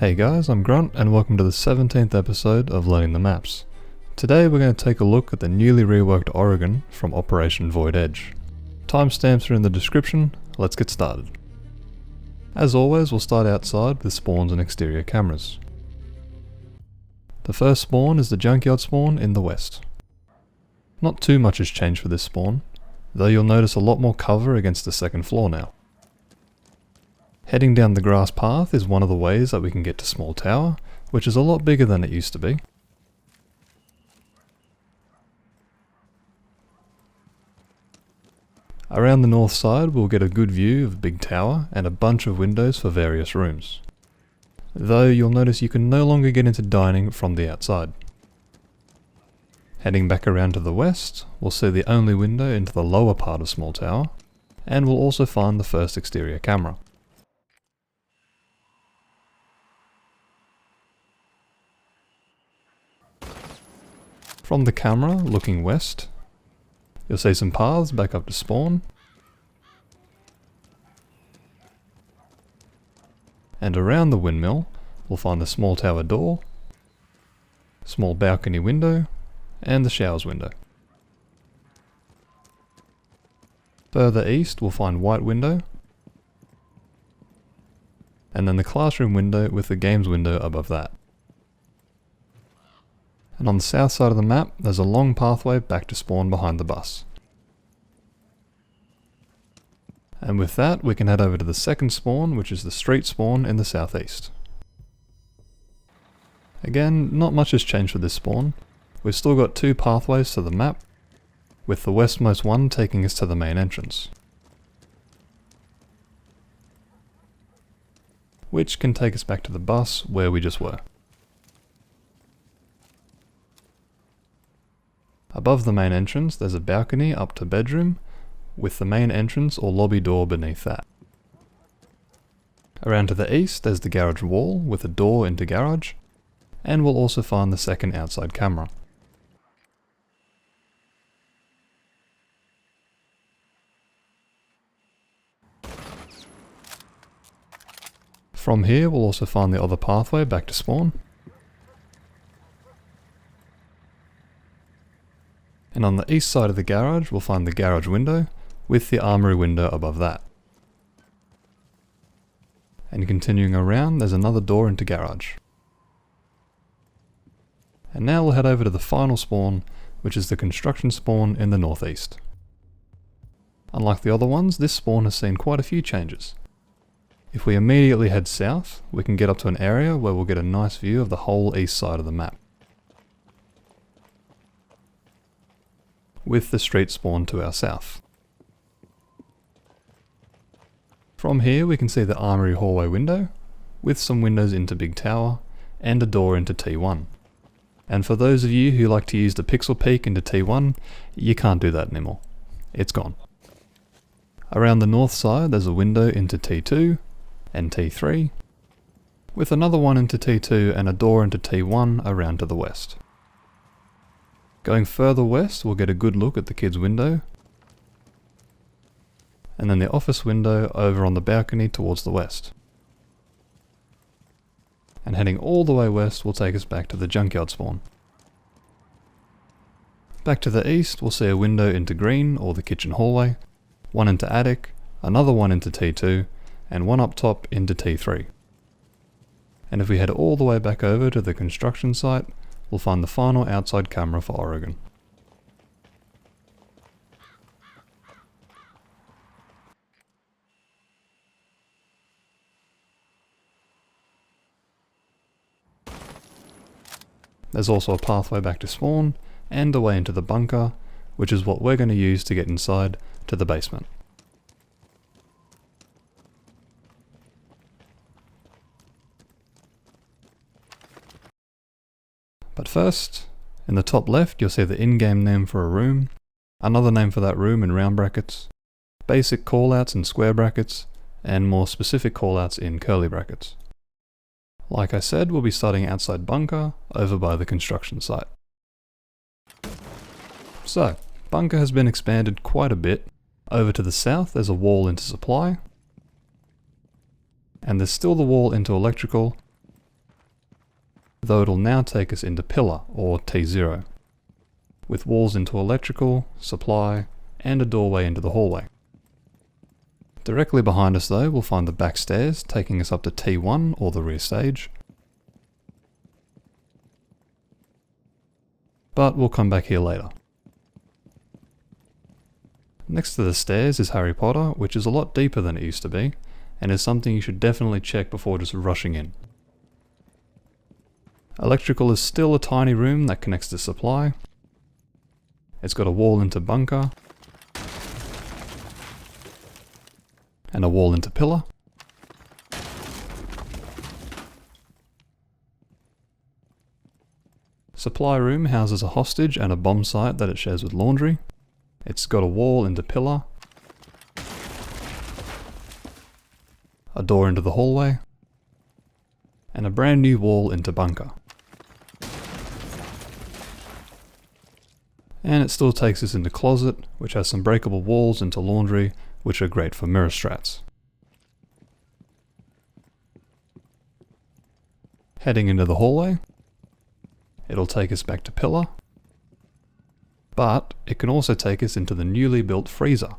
Hey guys, I'm Grunt and welcome to the 17th episode of Learning the Maps. Today we're going to take a look at the newly reworked Oregon from Operation Void Edge. Timestamps are in the description, let's get started. As always, we'll start outside with spawns and exterior cameras. The first spawn is the junkyard spawn in the west. Not too much has changed for this spawn, though you'll notice a lot more cover against the second floor now. Heading down the grass path is one of the ways that we can get to Small Tower, which is a lot bigger than it used to be. Around the north side we'll get a good view of Big Tower and a bunch of windows for various rooms. Though you'll notice you can no longer get into dining from the outside. Heading back around to the west, we'll see the only window into the lower part of Small Tower, and we'll also find the first exterior camera. From the camera, looking west, you'll see some paths back up to spawn, and around the windmill we'll find the small tower door, small balcony window, and the showers window. Further east we'll find white window, and then the classroom window with the games window above that. And on the south side of the map, there's a long pathway back to spawn behind the bus. And with that, we can head over to the second spawn, which is the street spawn in the southeast. Again, not much has changed for this spawn. We've still got two pathways to the map, with the westmost one taking us to the main entrance, which can take us back to the bus where we just were. Above the main entrance there's a balcony up to bedroom, with the main entrance or lobby door beneath that. Around to the east there's the garage wall with a door into garage, and we'll also find the second outside camera. From here we'll also find the other pathway back to spawn. And on the east side of the garage we'll find the garage window with the armory window above that. And continuing around there's another door into garage. And now we'll head over to the final spawn, which is the construction spawn in the northeast. Unlike the other ones, this spawn has seen quite a few changes. If we immediately head south, we can get up to an area where we'll get a nice view of the whole east side of the map, with the street spawn to our south. From here we can see the armory hallway window, with some windows into Big Tower, and a door into T1. And for those of you who like to use the pixel peek into T1, you can't do that anymore. It's gone. Around the north side there's a window into T2 and T3, with another one into T2 and a door into T1 around to the west. Going further west we'll get a good look at the kids' window, and then the office window over on the balcony towards the west. And heading all the way west will take us back to the junkyard spawn. Back to the east we'll see a window into green or the kitchen hallway, one into attic, another one into T2, and one up top into T3. And if we head all the way back over to the construction site, we'll find the final outside camera for Oregon. There's also a pathway back to spawn, and a way into the bunker, which is what we're going to use to get inside to the basement. But first, in the top left you'll see the in-game name for a room, another name for that room in round brackets, basic callouts in square brackets, and more specific callouts in curly brackets. Like I said, we'll be starting outside bunker, over by the construction site. So, bunker has been expanded quite a bit. Over to the south there's a wall into supply, and there's still the wall into electrical, though it'll now take us into pillar, or T0, with walls into electrical, supply, and a doorway into the hallway. Directly behind us though, we'll find the back stairs, taking us up to T1, or the rear stage. But we'll come back here later. Next to the stairs is Harry Potter, which is a lot deeper than it used to be, and is something you should definitely check before just rushing in. Electrical is still a tiny room that connects to supply. It's got a wall into bunker, and a wall into pillar. Supply room houses a hostage and a bomb site that it shares with laundry. It's got a wall into pillar, a door into the hallway, and a brand new wall into bunker. And it still takes us into closet, which has some breakable walls into laundry, which are great for mirror strats. Heading into the hallway, it'll take us back to pillar, but it can also take us into the newly built freezer,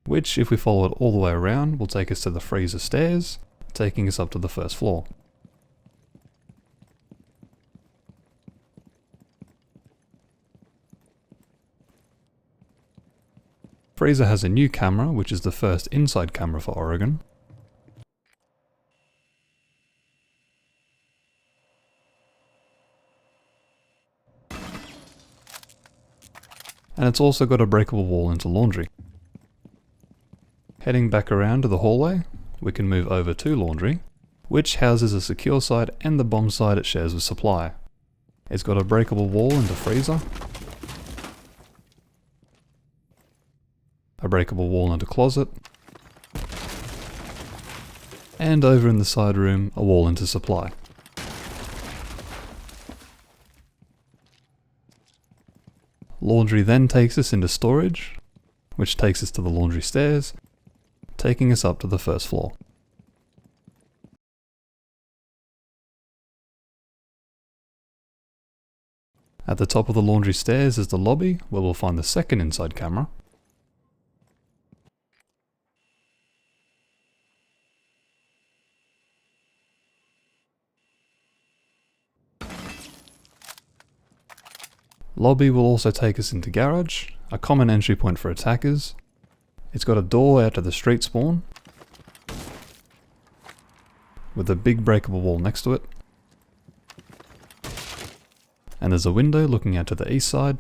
which, if we follow it all the way around, will take us to the freezer stairs, taking us up to the first floor. Freezer has a new camera, which is the first inside camera for Oregon. And it's also got a breakable wall into laundry. Heading back around to the hallway, we can move over to laundry, which houses a secure side and the bomb side it shares with supply. It's got a breakable wall into freezer, a breakable wall into closet, and over in the side room, a wall into supply. Laundry then takes us into storage, which takes us to the laundry stairs, taking us up to the first floor. At the top of the laundry stairs is the lobby, where we'll find the second inside camera. Lobby will also take us into garage, a common entry point for attackers. It's got a door out to the street spawn, with a big breakable wall next to it. And there's a window looking out to the east side,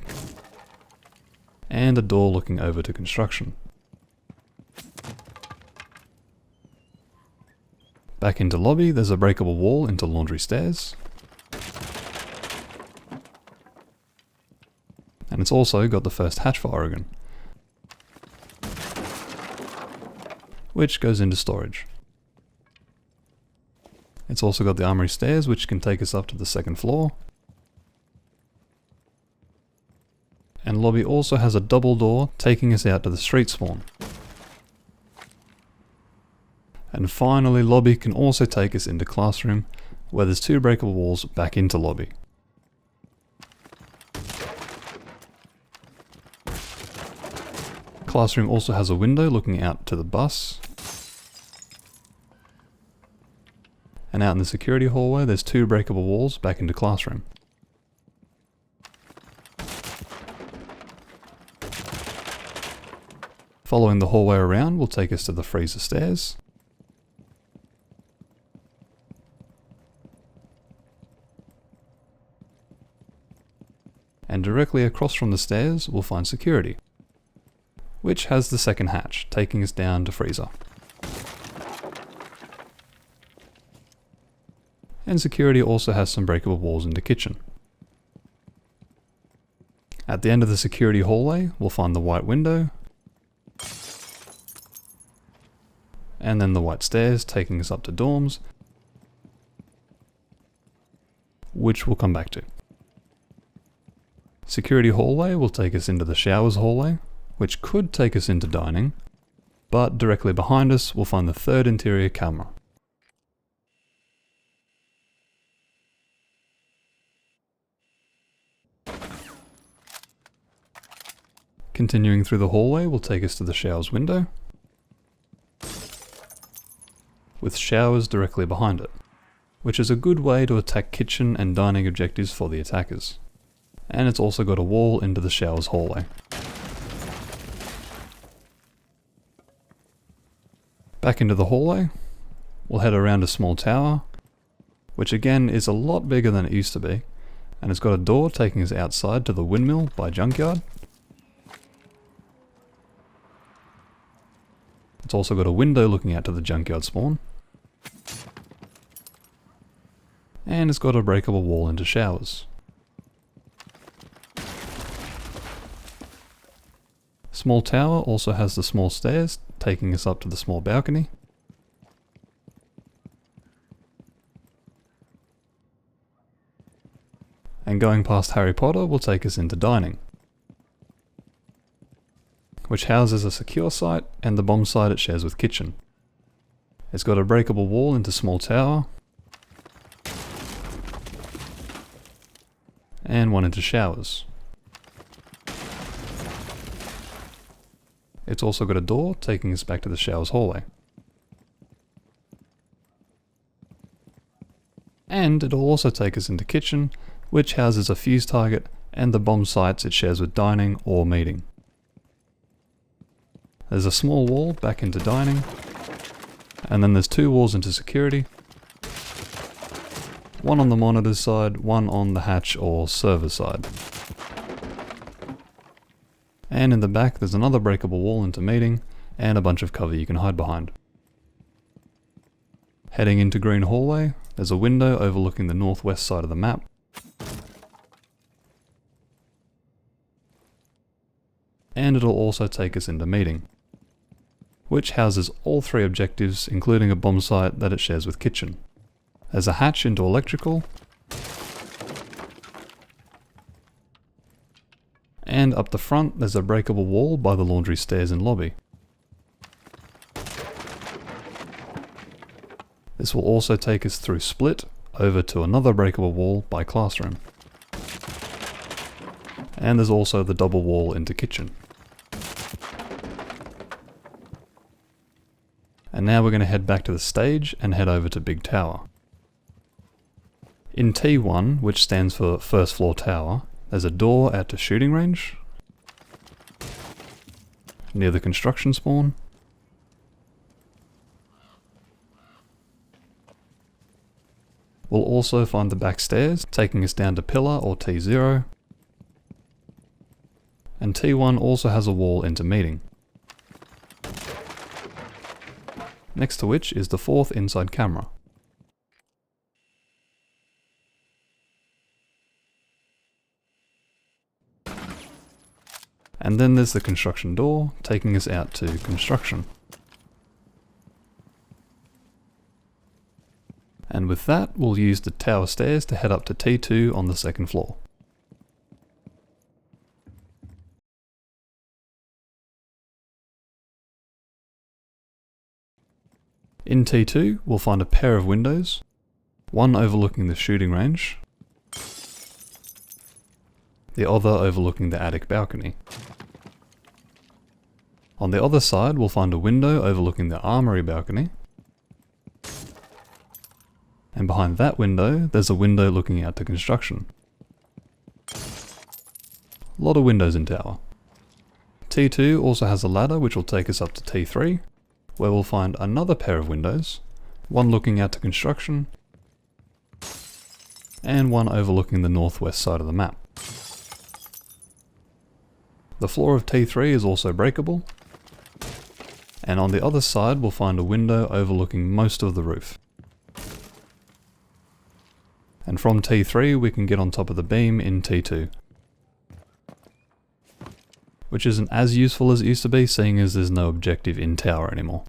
and a door looking over to construction. Back into lobby, there's a breakable wall into laundry stairs. And it's also got the first hatch for Oregon, which goes into storage. It's also got the armory stairs, which can take us up to the second floor. And lobby also has a double door taking us out to the street spawn. And finally, lobby can also take us into classroom, where there's two breakable walls back into lobby. Classroom also has a window looking out to the bus. And out in the security hallway, there's two breakable walls back into classroom. Following the hallway around will take us to the freezer stairs. And directly across from the stairs, we'll find security, which has the second hatch, taking us down to freezer. And security also has some breakable walls into kitchen. At the end of the security hallway, we'll find the white window, and then the white stairs taking us up to dorms, which we'll come back to. Security hallway will take us into the showers hallway, which could take us into dining, but directly behind us we'll find the third interior camera. Continuing through the hallway will take us to the showers window, with showers directly behind it, which is a good way to attack kitchen and dining objectives for the attackers. And it's also got a wall into the showers hallway. Back into the hallway, we'll head around a small tower, which again is a lot bigger than it used to be, and it's got a door taking us outside to the windmill by junkyard. It's also got a window looking out to the junkyard spawn. And it's got a breakable wall into showers. Small tower also has the small stairs taking us up to the small balcony. And going past Harry Potter will take us into dining, which houses a secure site and the bomb site it shares with kitchen. It's got a breakable wall into small tower, and one into showers. It's also got a door taking us back to the showers hallway. And it'll also take us into kitchen, which houses a Fuze target and the bomb sites it shares with dining or meeting. There's a small wall back into dining, and then there's two walls into security. One on the monitor's side, one on the hatch or server side. And in the back there's another breakable wall into meeting, and a bunch of cover you can hide behind. Heading into green hallway, there's a window overlooking the northwest side of the map. And it'll also take us into meeting, which houses all three objectives, including a bomb site that it shares with kitchen. There's a hatch into electrical, and up the front there's a breakable wall by the laundry stairs and lobby. This will also take us through split over to another breakable wall by classroom. And there's also the double wall into kitchen. And now we're going to head back to the stage and head over to Big Tower. In T1, which stands for First Floor Tower, there's a door out to shooting range, near the construction spawn. We'll also find the back stairs, taking us down to Pillar or T0. And T1 also has a wall into meeting, next to which is the fourth inside camera. And then there's the construction door, taking us out to construction. And with that, we'll use the tower stairs to head up to T2 on the second floor. In T2, we'll find a pair of windows, one overlooking the shooting range, the other overlooking the attic balcony. On the other side, we'll find a window overlooking the armory balcony, and behind that window, there's a window looking out to construction. A lot of windows in tower. T2 also has a ladder which will take us up to T3, where we'll find another pair of windows, one looking out to construction, and one overlooking the northwest side of the map. The floor of T3 is also breakable, and on the other side we'll find a window overlooking most of the roof. And from T3 we can get on top of the beam in T2, which isn't as useful as it used to be, seeing as there's no objective in tower anymore.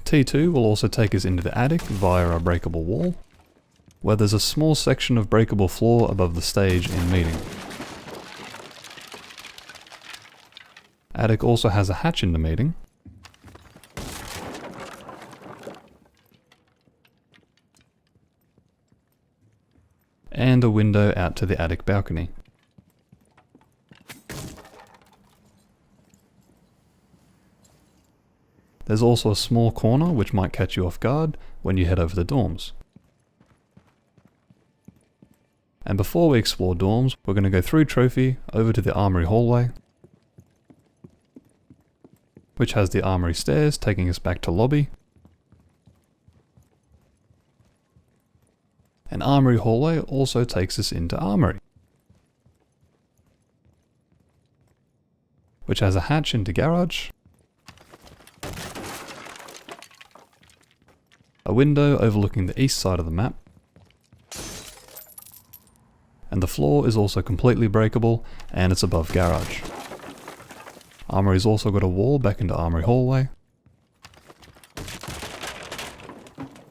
T2 will also take us into the attic via a breakable wall, where there's a small section of breakable floor above the stage in meeting. Attic also has a hatch in the meeting, and a window out to the attic balcony. There's also a small corner which might catch you off guard when you head over the dorms. And before we explore dorms, we're going to go through Trophy over to the Armory hallway, which has the Armory stairs taking us back to lobby. And Armory hallway also takes us into Armory, which has a hatch into garage, a window overlooking the east side of the map, and the floor is also completely breakable and it's above garage. Armory's also got a wall back into Armory hallway,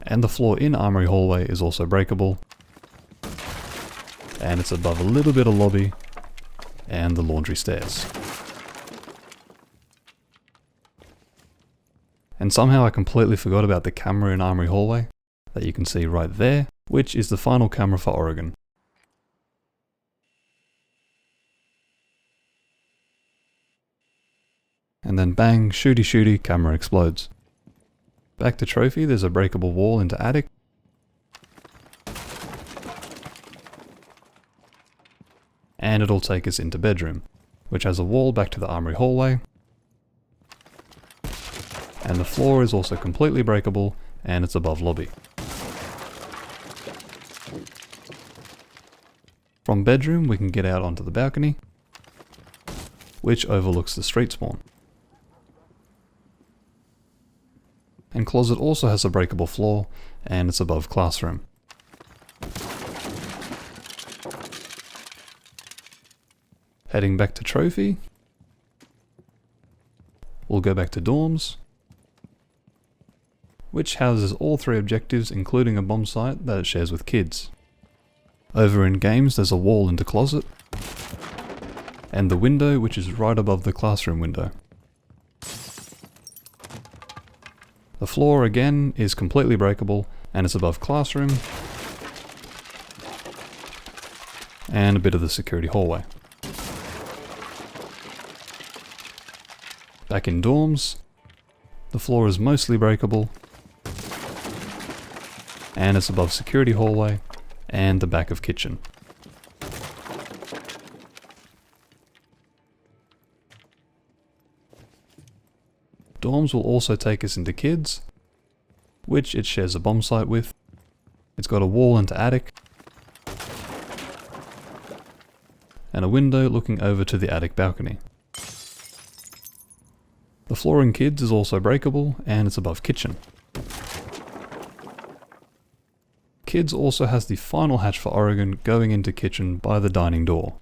and the floor in Armory hallway is also breakable, and it's above a little bit of lobby and the laundry stairs. And somehow I completely forgot about the camera in Armory hallway that you can see right there, which is the final camera for Oregon. And then bang, shooty shooty, camera explodes. Back to Trophy, there's a breakable wall into attic. And it'll take us into bedroom, which has a wall back to the Armory hallway. And the floor is also completely breakable and it's above lobby. From bedroom we can get out onto the balcony, which overlooks the street spawn. And closet also has a breakable floor and it's above classroom. Heading back to Trophy, we'll go back to dorms, which houses all 3 objectives including a bomb site that it shares with kids. Over in games there's a wall into closet, and the window which is right above the classroom window. The floor again is completely breakable and it's above classroom and a bit of the security hallway. Back in dorms, the floor is mostly breakable and it's above security hallway and the back of kitchen. Dorms will also take us into kids, which it shares a bomb site with. It's got a wall into attic, and a window looking over to the attic balcony. The floor in kids is also breakable and it's above kitchen. Kids also has the final hatch for Oregon going into kitchen by the dining door.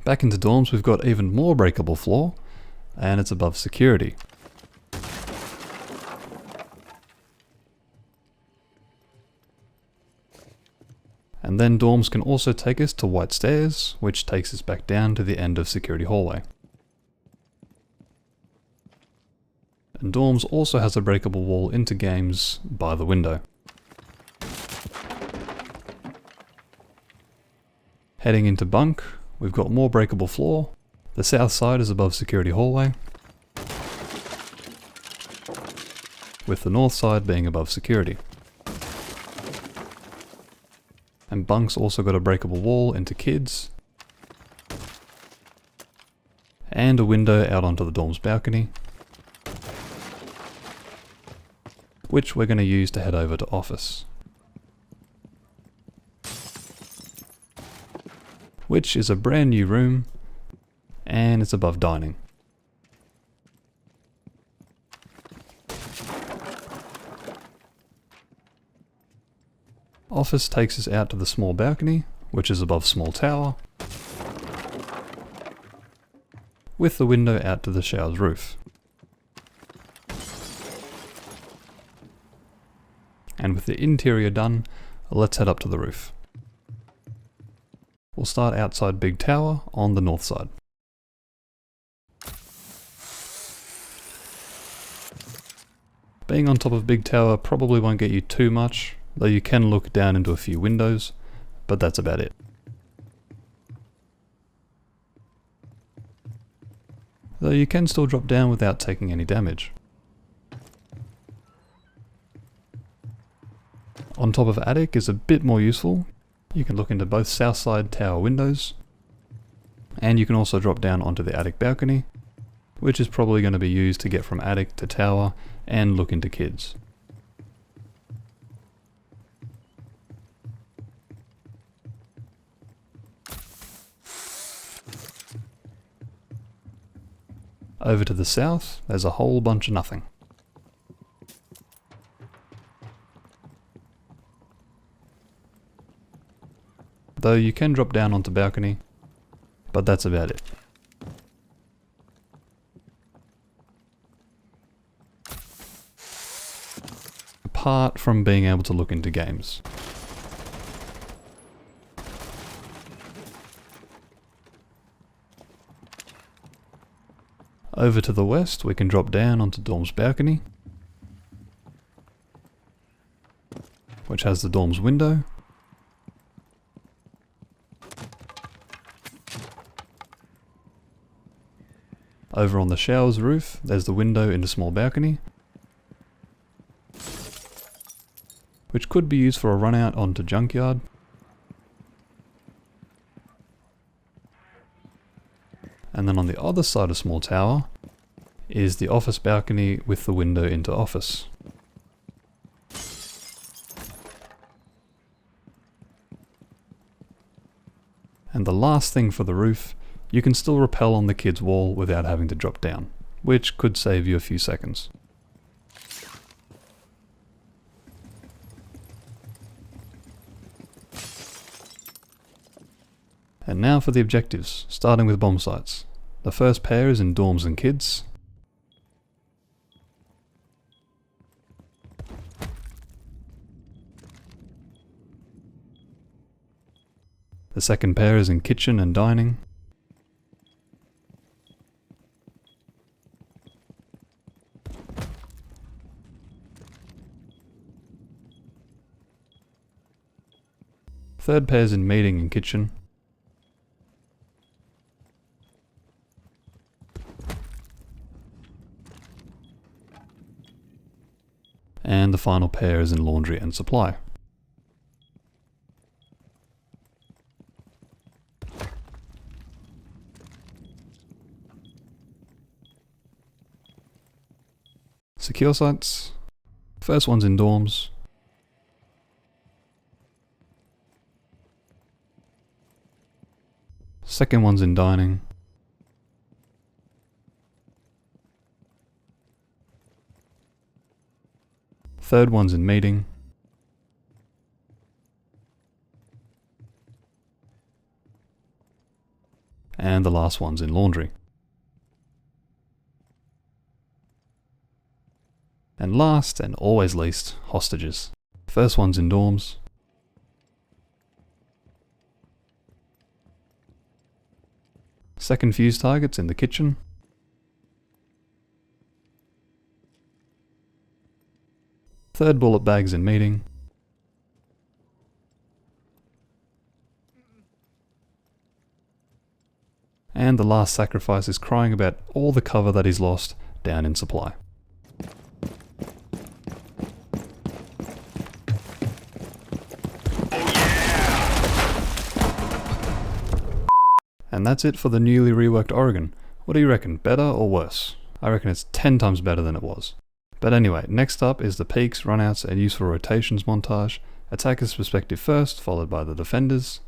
Back into dorms we've got even more breakable floor, and it's above security. And then dorms can also take us to white stairs, which takes us back down to the end of security hallway. And dorms also has a breakable wall into games by the window. Heading into bunk, we've got more breakable floor. The south side is above security hallway, with the north side being above security. And bunk's also got a breakable wall into kids, and a window out onto the dorm's balcony, which we're going to use to head over to office, which is a brand new room and it's above dining. Office takes us out to the small balcony, which is above small tower, with the window out to the shower's roof. And with the interior done, let's head up to the roof. We'll start outside Big Tower on the north side. Being on top of Big Tower probably won't get you too much, though you can look down into a few windows, but that's about it. though you can still drop down without taking any damage. On top of attic is a bit more useful. You can look into both south side tower windows, and you can also drop down onto the attic balcony, which is probably going to be used to get from attic to tower and look into kids. Over to the south, there's a whole bunch of nothing. Though you can drop down onto balcony, but that's about it. Apart from being able to look into games. Over to the west, we can drop down onto dorm's balcony, which has the dorm's window. Over on the shower's roof, there's the window into small balcony, which could be used for a run out onto junkyard. And then on the other side of small tower is the office balcony with the window into office. And the last thing for the roof, you can still rappel on the kid's wall without having to drop down, which could save you a few seconds. And now for the objectives, starting with bomb sites. The first pair is in dorms and kids. The second pair is in kitchen and dining. Third pair is in meeting and kitchen. And the final pair is in laundry and supply. Secure sites. First one's in dorms. Second one's in dining. Third one's in meeting. And the last one's in laundry. And last, and always least, hostages. First one's in dorms. Second Fuze target's in the kitchen. Third bullet bag's in meeting. And the last sacrifice is crying about all the cover that he's lost down in supply. And that's it for the newly reworked Oregon. What do you reckon, better or worse? I reckon it's 10 times better than it was. But anyway, next up is the peaks, runouts, and useful rotations montage. Attacker's perspective first, followed by the defenders.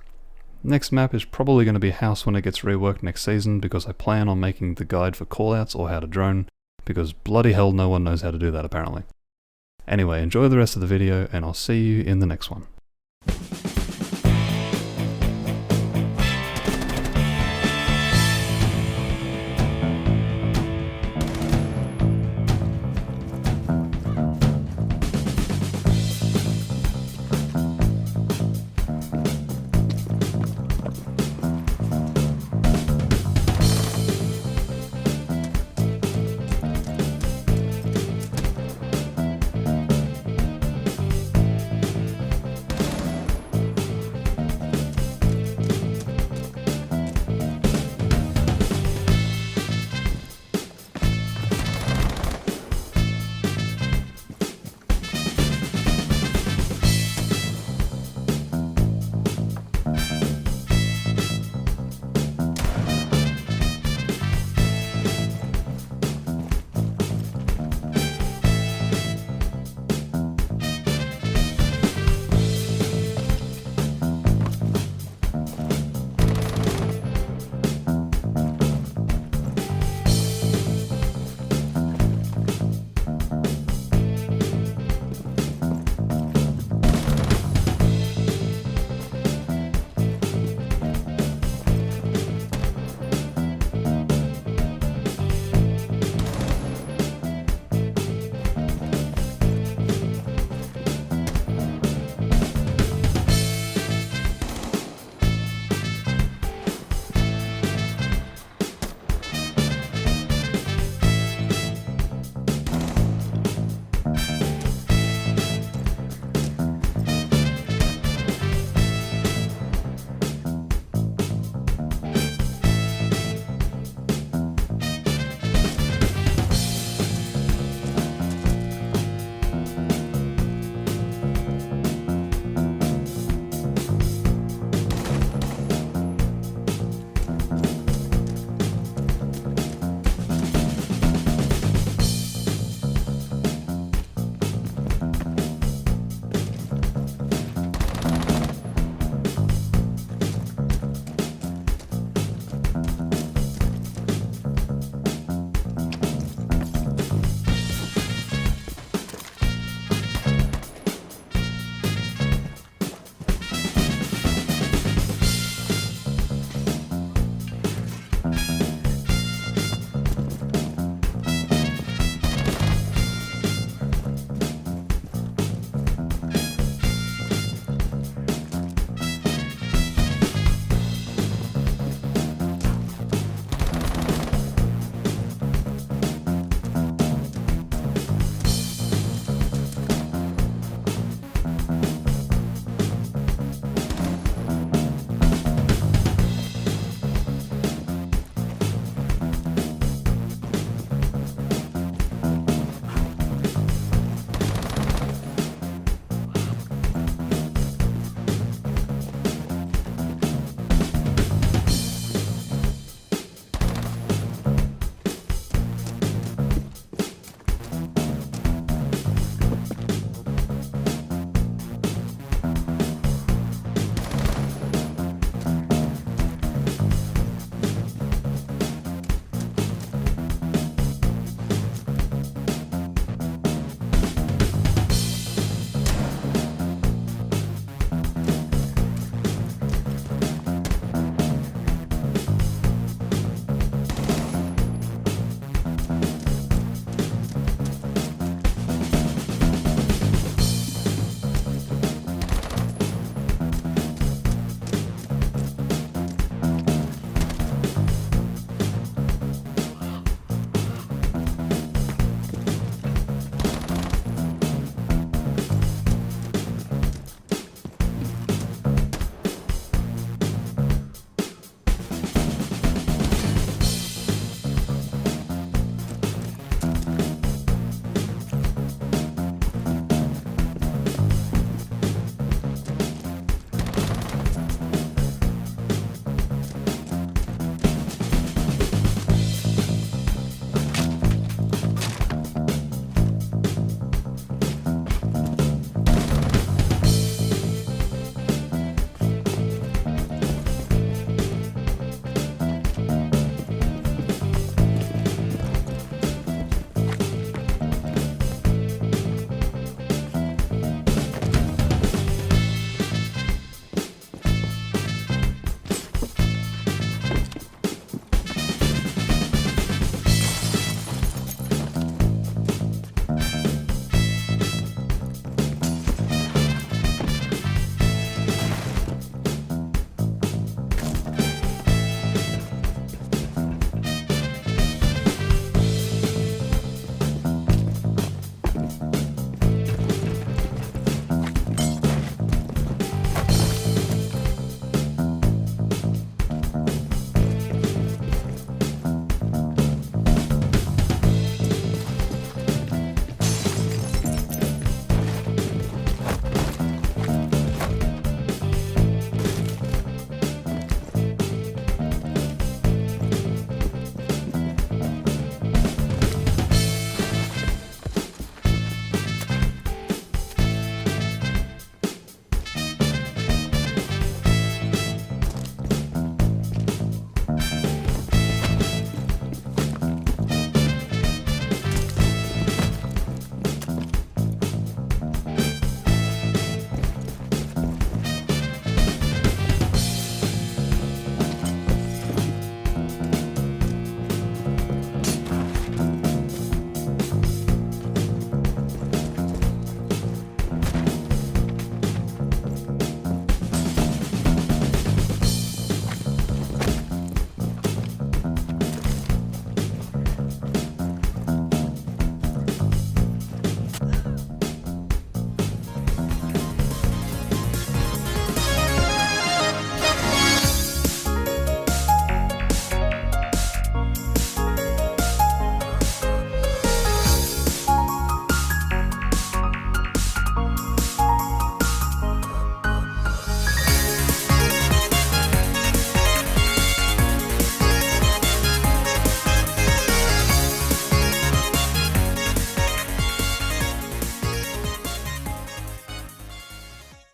Next map is probably going to be house when it gets reworked next season, because I plan on making the guide for callouts or how to drone, because bloody hell no one knows how to do that apparently. Anyway, enjoy the rest of the video, and I'll see you in the next one.